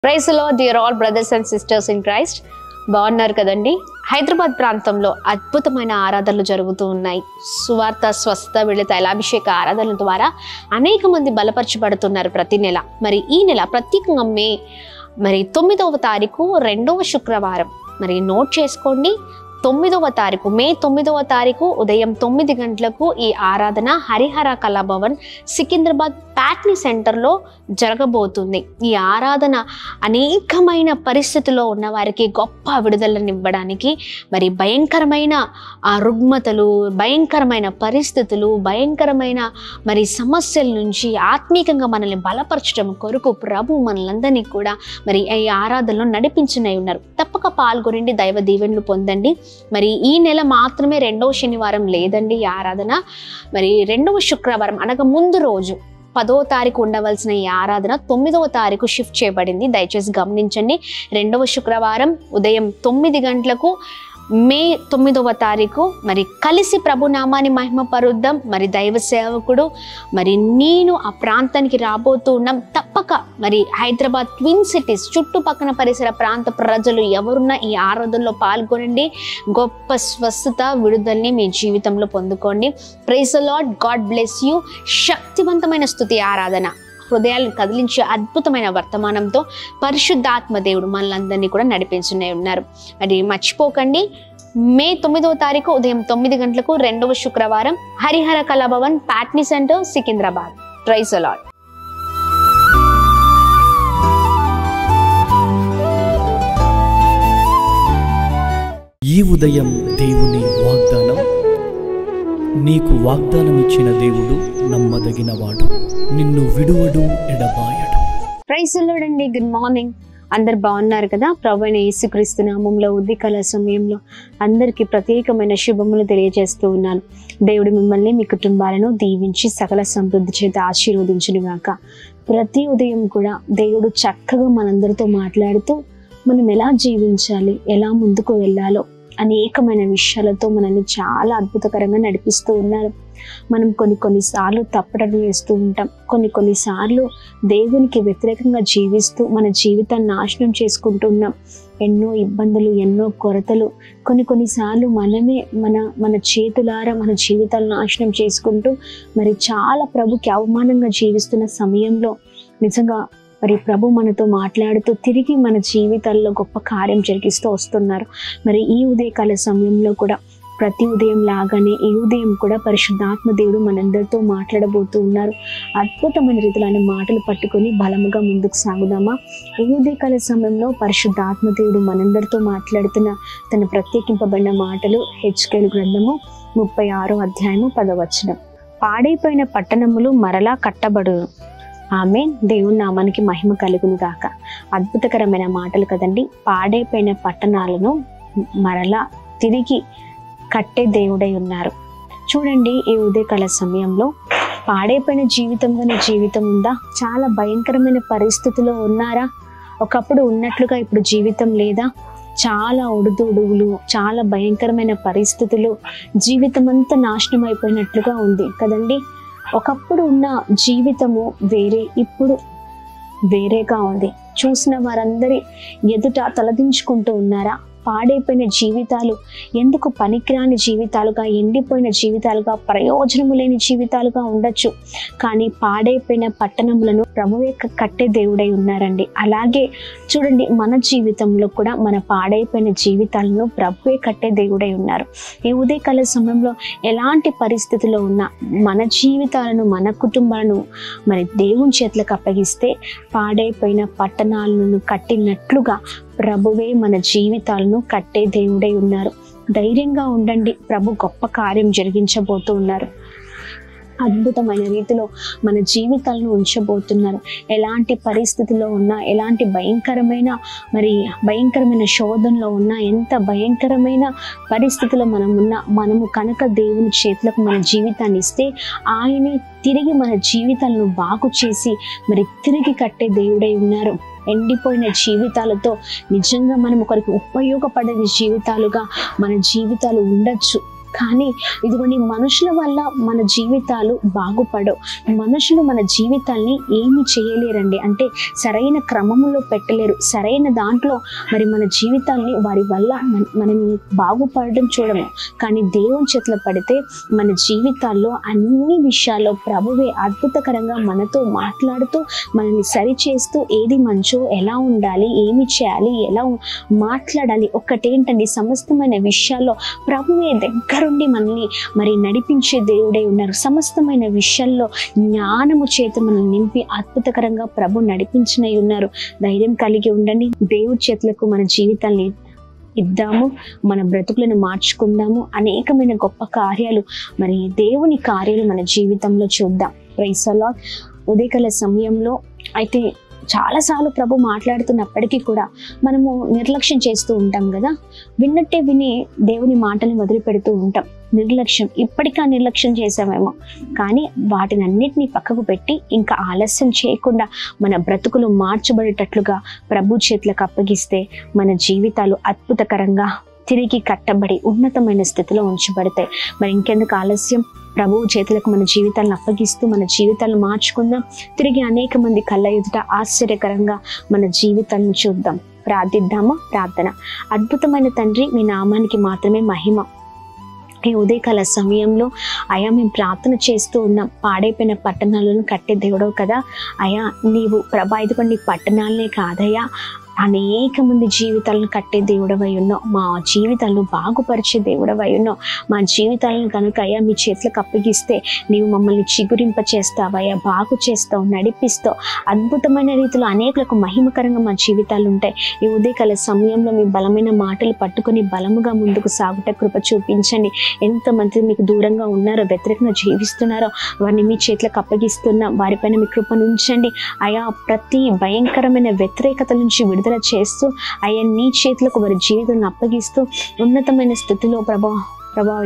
Praise the Lord dear all brothers and sisters in Christ. బాగున్నారు కదండి. హైదరాబాద్ ప్రాంతంలో అద్భుతమైన ఆరాధనలు జరుగుతూ ఉన్నాయి. సువార్త, స్వస్థ, విడుదల, తైలాభిషేక ఆరాధనల ద్వారా అనేక మంది బలపరచబడుతున్నారు ప్రతి నెల. మరి ఈ నెల ప్రత్యేకంగా మే 9వ తారీఖు 2వ శుక్రవారం మరి నోట్ చేసుకోండి. 9వ తారీఖు మే 9వ తారీఖు ఉదయం 9 గంటలకు ఈ ఆరాధన హరిహర కళాభవన్ సికింద్రాబాద్ ప్యాట్నీ సెంటర్లో జరగబోతుంది. ఈ ఆరాధన అనేకమైన పరిస్థితుల్లో ఉన్న వారికి గొప్ప విడుదలను ఇవ్వడానికి, మరి భయంకరమైన రుగ్మతలు, భయంకరమైన పరిస్థితులు, భయంకరమైన మరి సమస్యల నుంచి ఆత్మీకంగా మనల్ని బలపరచడం కొరకు ప్రభు మనలందరినీ కూడా మరి ఈ ఆరాధనలో నడిపించనే ఉన్నారు. తప్పక పాల్గొనండి, దైవ దీవెనలు పొందండి. మరి ఈ నెల మాత్రమే 2వ శనివారం లేదండి ఈ ఆరాధన. మరి 2వ శుక్రవారం అనగా ముందు రోజు 10వ తారీఖు ఉండవలసిన ఈ ఆరాధన 9వ తారీఖు షిఫ్ట్ చేయబడింది. దయచేసి గమనించండి. 2వ శుక్రవారం ఉదయం 9 గంటలకు మే 9వ తారీఖు మరి కలిసి ప్రభునామాన్ని మహిమపరుద్దాం. మరి దైవ సేవకుడు మరి నేను ఆ ప్రాంతానికి రాబోతూ ఉన్నాం. తప్పక మరి హైదరాబాద్ ట్విన్ సిటీస్ చుట్టుపక్కల పరిసర ప్రాంత ప్రజలు ఎవరున్నా ఈ ఆరాధనలో పాల్గొనండి. గొప్ప స్వస్థత, విడుదలని మీ జీవితంలో పొందుకోండి. Praise the lord, God bless you. శక్తివంతమైన స్తుతి ఆరాధన, హృదయాలను కదిలించే అద్భుతమైన వర్తమానంతో పరిశుద్ధాత్మ దేవుడు మనలందరినీ కూడా నడిపించునే ఉన్నారు. అది మర్చిపోకండి. మే 9వ తారీఖు ఉదయం 9 గంటలకు 2వ శుక్రవారం Harihara Kalabhavan Patny centre Secunderabad. Praise the Lord. ఈ ఉదయం దేవుని వాగ్దానం. నీకు వాగ్దానం ఇచ్చిన దేవుడు నమ్మదగినవాడు, నిన్ను విడువడు, ఎడబాయడు. ప్రైజ్ ది లార్డ్ అండి. Good morning. అందరు బాగున్నారు కదా. ప్రభువైన యేసుక్రీస్తు నామములో ఉదయకాల సమయంలో అందరికీ ప్రత్యేకమైన శుభములు తెలియజేస్తూ ఉన్నాను. దేవుడు మిమ్మల్ని, మీ కుటుంబాలను దీవించి సకల సమృద్ధి చేత ఆశీర్వదించును గాక. ప్రతి ఉదయం కూడా దేవుడు చక్కగా మనందరితో మాట్లాడుతూ మనం ఎలా జీవించాలి, ఎలా ముందుకు వెళ్ళాలో అనేకమైన విషయాలతో మనల్ని చాలా అద్భుతకరంగా నడిపిస్తూ ఉన్నారు. మనం కొన్నిసార్లు తప్పటడుగు వేస్తూ ఉంటాం. కొన్నిసార్లు దేవునికి వ్యతిరేకంగా జీవిస్తూ మన జీవితాన్ని నాశనం చేసుకుంటున్నాం. ఎన్నో ఇబ్బందులు, ఎన్నో కొరతలు, కొన్నిసార్లు మనమే మన చేతులారా మన జీవితాలను నాశనం చేసుకుంటూ మరి చాలా ప్రభుకి అవమానంగా జీవిస్తున్న సమయంలో నిజంగా మరి ప్రభు మనతో మాట్లాడుతూ తిరిగి మన జీవితాల్లో గొప్ప కార్యం జరిగిస్తూ వస్తున్నారు. మరి ఈ ఉదయకాల సమయంలో కూడా ప్రతి ఉదయం లాగానే ఈ ఉదయం కూడా పరిశుద్ధాత్మ దేవుడు మనందరితో మాట్లాడబోతూ ఉన్నారు. అద్భుతమైన రీతిలో ఆయన మాటలు పట్టుకొని బలముగా ముందుకు సాగుదామా? ఈ ఉదయకాల సమయంలో పరిశుద్ధాత్మ దేవుడు మనందరితో మాట్లాడుతున్న తన ప్రత్యేకింపబడిన మాటలు హెచ్కేలు గ్రంథము 36వ అధ్యాయము 10వ వచనం. పాడైపోయిన పట్టణములు మరలా కట్టబడును. ఆమేన్. దేవుని నామానికి మహిమ కలుగును గాక. అద్భుతకరమైన మాటలు కదండి. పాడైపోయిన పట్టణాలను మరలా తిరిగి కట్టే దేవుడై ఉన్నారు. చూడండి, ఈ ఉదయకాల సమయంలో పాడైపోయిన జీవితంగానే జీవితం ఉందా? చాలా భయంకరమైన పరిస్థితిలో ఉన్నారా? ఒకప్పుడు ఉన్నట్లుగా ఇప్పుడు జీవితం లేదా? చాలా ఒడుదుడుగులు, చాలా భయంకరమైన పరిస్థితులు, జీవితం అంతా నాశనం అయిపోయినట్లుగా ఉంది కదండి. ఒకప్పుడు ఉన్న జీవితము వేరే, ఇప్పుడు వేరేగా ఉంది. చూసిన వారందరి ఎదుట తలదించుకుంటూ ఉన్నారా? పాడైపోయిన జీవితాలు ఎందుకు పనికిరాని జీవితాలుగా, ఎండిపోయిన జీవితాలుగా, ప్రయోజనము లేని జీవితాలుగా ఉండొచ్చు. కానీ పాడైపోయిన పట్టణములను ప్రభువే కట్టే దేవుడై ఉన్నారండి. అలాగే చూడండి, మన జీవితంలో కూడా మన పాడైపోయిన జీవితాలను ప్రభువే కట్టే దేవుడై ఉన్నారు. ఈ ఉదయకాల సమయంలో ఎలాంటి పరిస్థితిలో ఉన్నా మన జీవితాలను, మన కుటుంబాలను మరి దేవుని చేతులకు అప్పగిస్తే పాడైపోయిన పట్టణాలను కట్టినట్లుగా ప్రభువే మన జీవితాలను కట్టే దేవుడై ఉన్నారు. ధైర్యంగా ఉండండి, ప్రభు గొప్ప కార్యం జరిగించబోతూ ఉన్నారు. అద్భుతమైన రీతిలో మన జీవితాలను ఉంచబోతున్నారు. ఎలాంటి పరిస్థితిలో ఉన్నా, ఎలాంటి భయంకరమైన శోధనలో ఉన్నా, ఎంత భయంకరమైన పరిస్థితిలో మనము కనుక దేవుని చేతులకు మన జీవితాన్ని ఇస్తే ఆయనే తిరిగి మన జీవితాలను బాగు చేసి మరి తిరిగి కట్టే దేవుడై ఉన్నారు. ఎండిపోయిన జీవితాలతో నిజంగా మనం ఒకరికి ఉపయోగపడే జీవితాలుగా మన జీవితాలు ఉండొచ్చు. కానీ ఇదిగోండి మనుషుల వల్ల మన జీవితాలు బాగుపడవు. మనుషులు మన జీవితాల్ని ఏమి చేయలేరండి, అంటే సరైన క్రమంలో పెట్టలేరు. సరైన దాంట్లో మరి మన జీవితాల్ని వారి వల్ల మనం బాగుపడడం చూడము. కానీ దేవుని చేతిలో పడితే మన జీవితాల్లో అన్ని విషయాల్లో ప్రభువే అద్భుతకరంగా మనతో మాట్లాడుతూ మనల్ని సరిచేస్తూ ఏది మంచో, ఎలా ఉండాలి, ఏమి చేయాలి, ఎలా మాట్లాడాలి, ఒక్కటేంటండి సమస్తమైన విషయాల్లో ప్రభువే దగ్గరుండి మనల్ని మరి నడిపించే దేవుడై ఉన్నారు. సమస్తమైన విషయాల్లో జ్ఞానము చేత మనల్ని నింపి అద్భుతకరంగా ప్రభు నడిపించినై ఉన్నారు. ధైర్యం కలిగి ఉండండి. దేవుడి చేతులకు మన జీవితాన్ని ఇద్దాము, మన బ్రతుకులను మార్చుకుందాము. అనేకమైన గొప్ప కార్యాలు మరి దేవుని కార్యాలు మన జీవితంలో చూద్దాం. Praise the Lord. ఉదయకాల సమయంలో అయితే చాలాసార్లు ప్రభు మాట్లాడుతున్నప్పటికీ కూడా మనము నిర్లక్ష్యం చేస్తూ ఉంటాం కదా. విన్నట్టే విని దేవుని మాటల్ని వదిలిపెడుతూ ఉంటాం. నిర్లక్ష్యం, ఇప్పటికా నిర్లక్ష్యం చేసామేమో, కానీ వాటిని అన్నిటినీ పక్కకు పెట్టి ఇంకా ఆలస్యం చేయకుండా మన బ్రతుకులు మార్చబడేటట్లుగా ప్రభు చేతులకు అప్పగిస్తే మన జీవితాలు అద్భుతకరంగా తిరిగి కట్టబడి ఉన్నతమైన స్థితిలో ఉంచబడతాయి. మరి ఇంకెందుకు ఆలస్యం? ప్రభువు చేతులకు మన జీవితాలను అప్పగిస్తూ మన జీవితాలను మార్చుకుందాం. తిరిగి అనేక మంది కళ్ళ ఎదుట ఆశ్చర్యకరంగా మన జీవితాలను చూద్దాం. ప్రార్థిద్దామా? ప్రార్థన. అద్భుతమైన తండ్రి, మీ నామానికి మాత్రమే మహిమ. ఈ ఉదయకాల సమయంలో అయా మేము ప్రార్థన చేస్తూ ఉన్నాం. పాడైపోయిన పట్టణాలను కట్టే దేవుడవు కదా అయా. నీవు ప్రభా ఇదిగోండి పట్టణాలనే కాదయ్యా, అనేక మంది జీవితాలను కట్టే దేవుడవై ఉన్నావు. మా జీవితాలను బాగుపరిచే దేవుడవై ఉన్నావు. మా జీవితాలను కనుక అయ్యా మీ చేతులకు అప్పగిస్తే నీవు మమ్మల్ని చిగురింప చేస్తావయ్యా, బాగు చేస్తావు, నడిపిస్తావు. అద్భుతమైన రీతిలో అనేకులకు మహిమకరంగా మా జీవితాలు ఉంటాయి. ఈ ఉదయకాల సమయంలో మీ బలమైన మాటలు పట్టుకొని బలముగా ముందుకు సాగుట కృప చూపించండి. ఎంతమంది మీకు దూరంగా ఉన్నారో, వ్యతిరేకంగా జీవిస్తున్నారో వారిని మీ చేతులకు అప్పగిస్తున్నాం. వారిపైన మీ కృపను ఉంచండి అయా. ప్రతి భయంకరమైన వ్యతిరేకత నుంచి విడుదల చేస్తూ అయ్యా నీ చేతులకు వారి జీవితాలను అప్పగిస్తూ ఉన్నతమైన స్థితిలో ప్రభా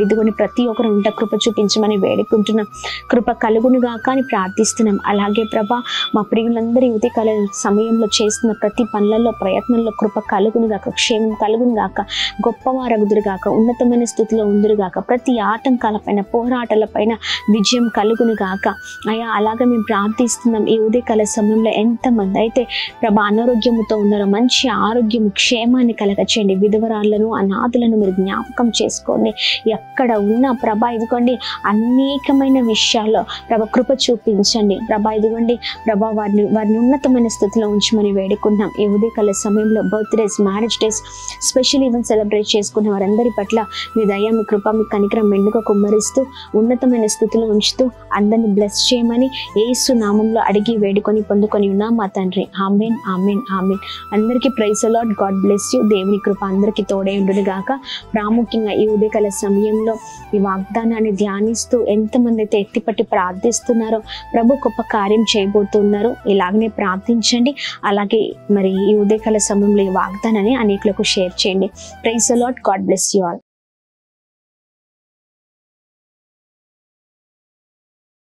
ఇదిగోని ప్రతి ఒక్కరు ఉంట కృప చూపించమని వేడుకుంటున్నాం. కృప కలుగునుగాక అని ప్రార్థిస్తున్నాం. అలాగే ప్రభా మా ప్రియులందరి ఉదయకాల సమయంలో చేస్తున్న ప్రతి పనులలో, ప్రయత్నంలో కృప కలుగునుగాక, క్షేమం కలుగునుగాక, గొప్పవారగుదురుగాక, ఉన్నతమైన స్థితిలో ఉందురుగాక. ప్రతి ఆటంకాలపైన, పోరాటాలపైన విజయం కలుగునుగాక అయ్యా. అలాగే మేము ప్రార్థిస్తున్నాం. ఈ ఉదయకాల సమయంలో ఎంతమంది అయితే ప్రభా అనారోగ్యముతో ఉన్నారో మంచి ఆరోగ్యం, క్షేమాన్ని కలగచేయండి. విధవరాళ్లను, అనాథులను మీరు జ్ఞాపకం చేసుకోండి. ఎక్కడ ఉన్నా ప్రభా ఇదిగోండి అనేకమైన విషయాల్లో ప్రభా కృప చూపించండి. ప్రభా ఇదిగోండి ప్రభా వారిని ఉన్నతమైన స్థితిలో ఉంచమని వేడుకున్నాం. ఈ ఉదయకాల సమయంలో birthdays, marriage days, special events celebrate చేసుకున్న వారందరి పట్ల మీ దయ, మీ కృప, మీ కనికరం మెండుగా కుమ్మరిస్తూ ఉన్నతమైన స్థితిలో ఉంచుతూ అందరిని బ్లెస్ చేయమని యేసు నామంలో అడిగి వేడుకొని పొందుకొని ఉన్నాం మా తండ్రి. ఆమేన్, ఆమేన్, ఆమేన్. అందరికీ praise the lord. God bless you. దేవుని కృప అందరికీ తోడే ఉండును గాక. ప్రాముఖ్యంగా ఈ ఉదయకాల సమయంలో ఈ వాగ్దానాన్ని ధ్యానిస్తూ ఎంతమంది అయితే ఎత్తిపట్టి ప్రార్థిస్తున్నారో ప్రభు గొప్ప కార్యం చేయబోతున్నారు. ఇలాగనే ప్రార్థించండి. అలాగే మరి ఈ ఉదయకాల సమయంలో ఈ వాగ్దానాన్ని అనేకులకు షేర్ చేయండి. Praise the lord. God bless you all.